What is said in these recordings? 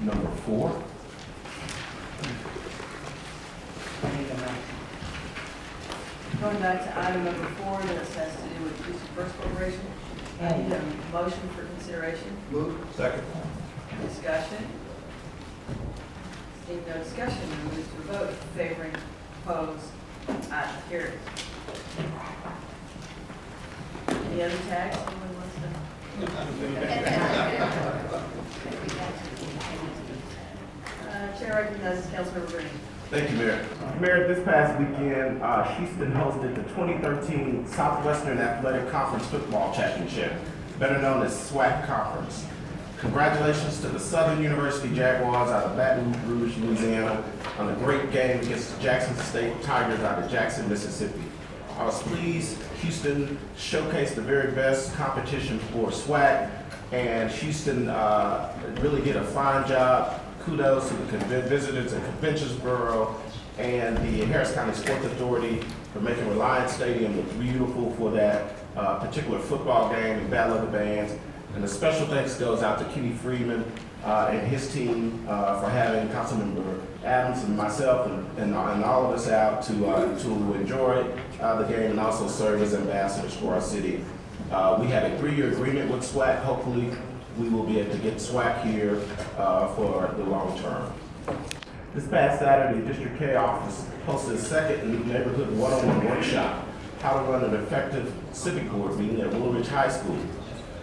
number 4. Going back to item number 4, this has to do with Houston First Corporation. I need a motion for consideration. Move. Second. Discussion. Seeing no discussion, we move to a vote favoring, opposed, item carries. Any other tags anyone wants to? Chair recognizes Councilmember Green. Thank you, Mayor. Mayor, this past weekend, Houston hosted the 2013 Southwestern Athletic Conference Football Championship, better known as SWAC Conference. Congratulations to the Southern University Jaguars out of Baton Rouge, Louisiana, on a great game against the Jackson State Tigers out of Jackson, Mississippi. I was pleased Houston showcased the very best competition for SWAC, and Houston really did a fine job. Kudos to the Visitors and Conventions Bureau and the Harris County Sports Authority for making Reliance Stadium look beautiful for that particular football game and Battle of the Bands. And a special thanks goes out to Kenny Freeman and his team for having Councilmember Adams and myself and all of us out to enjoy the game and also serve as ambassadors for our city. We have a 3-year agreement with SWAC. Hopefully, we will be able to get SWAC here for the long term. This past Saturday, District K office hosted a second neighborhood one-on-one workshop, how to run an effective civic board meeting at Willow Ridge High School.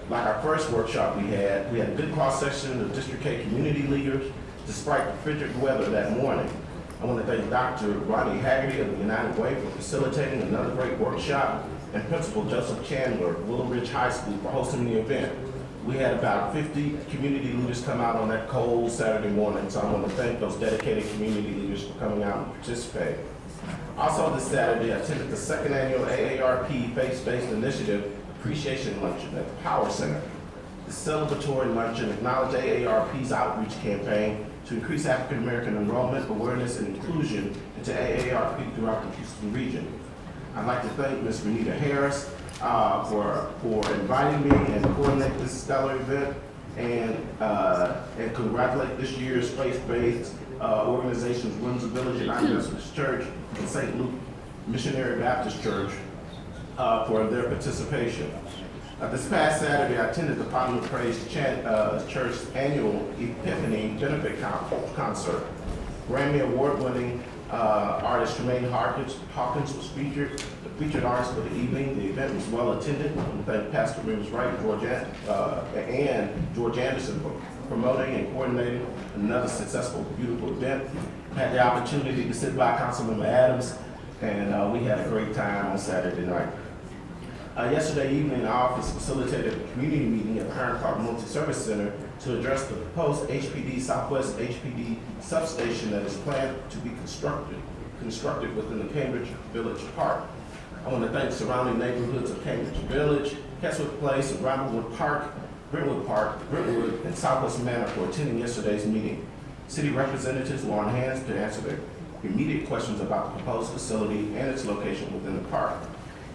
Like our first workshop we had a good cross-section of District K community leaders despite the frigid weather that morning. I want to thank Dr. Rodney Haggerty of the United Way for facilitating another great workshop and Principal Joseph Chandler of Willow Ridge High School for hosting the event. We had about 50 community leaders come out on that cold Saturday morning, so I want to thank those dedicated community leaders for coming out and participating. Also this Saturday, I attended the second annual AARP Faith-Based Initiative Appreciation Luncheon at the Power Center. The celebratory luncheon acknowledged AARP's outreach campaign to increase African American enrollment, awareness, and inclusion into AARP throughout the Houston region. I'd like to thank Ms. Renita Harris for inviting me and coordinating this stellar event, and congratulate this year's faith-based organizations, Windsor Village United Methodist Church and St. Luke Missionary Baptist Church for their participation. This past Saturday, I attended the Fountain of Praise Church's annual Epiphany benefit concert. Grammy Award-winning artist Tremaine Hawkins was featured, the featured artist for the evening. The event was well attended. I want to thank Pastor Williams Wright and George Anderson for promoting and coordinating another successful, beautiful event. Had the opportunity to sit by Councilmember Adams, and we had a great time on Saturday night. Yesterday evening, our office facilitated a community meeting at Parent Park Multi-Service Center to address the proposed HPD Southwest HPD substation that is planned to be constructed within the Cambridge Village Park. I want to thank surrounding neighborhoods of Cambridge Village, Keswick Place, and Brentwood Park, Brentwood, and Southwest Manor for attending yesterday's meeting. City representatives were on hand to answer their immediate questions about the proposed facility and its location within the park.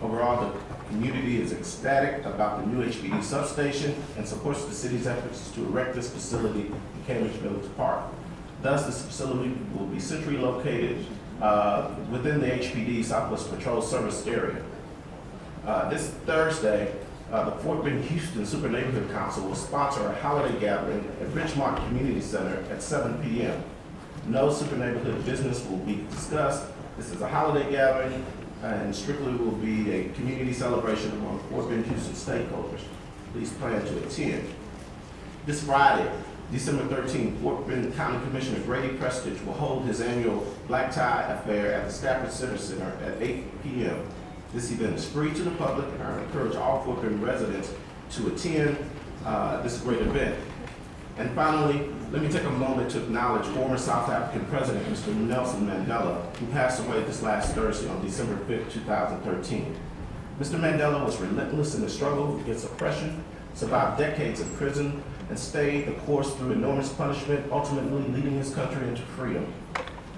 Overall, the community is ecstatic about the new HPD substation and supports the city's efforts to erect this facility in Cambridge Village Park. Thus, this facility will be centrally located within the HPD Southwest Patrol Service area. This Thursday, the Fort Bend Houston Super Neighborhood Council will sponsor a holiday gathering at Richmont Community Center at 7 p.m. No super neighborhood business will be discussed. This is a holiday gathering and strictly will be a community celebration among Fort Bend Houston stakeholders. Please plan to attend. This Friday, December 13th, Fort Bend County Commissioner Grady Prestidge will hold his annual Black Tie Affair at the Stafford Center at 8 p.m. This event is free to the public, and I encourage all Fort Bend residents to attend this great event. And finally, let me take a moment to acknowledge former South African President, Mr. Nelson Mandela, who passed away this last Thursday on December 5th, 2013. Mr. Mandela was relentless in the struggle against oppression, survived decades in prison, and stayed the course through enormous punishment, ultimately leading his country into freedom.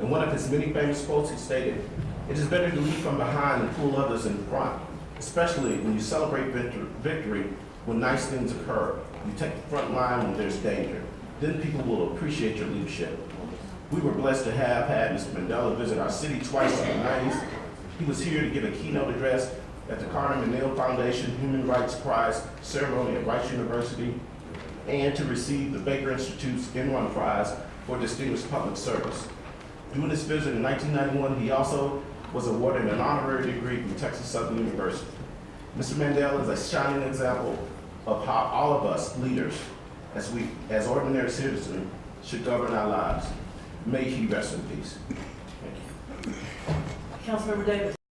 In one of his many famous quotes, he stated, "It is better to lead from behind and pull others in front, especially when you celebrate victory when nice things occur. You take the front line when there's danger." then people will appreciate your leadership. We were blessed to have had Mr. Mandela visit our city twice in the 90s. He was here to give a keynote address at the Carter Manel Foundation Human Rights Prize ceremony at Rice University, and to receive the Baker Institute's N1 Prize for Distinguished Public Service. During this visit in 1991, he also was awarded an honorary degree from Texas Southern University. Mr. Mandela is a shining example of how all of us leaders, as ordinary citizens, should govern our lives. May he rest in peace. Thank you. Councilmember Davis.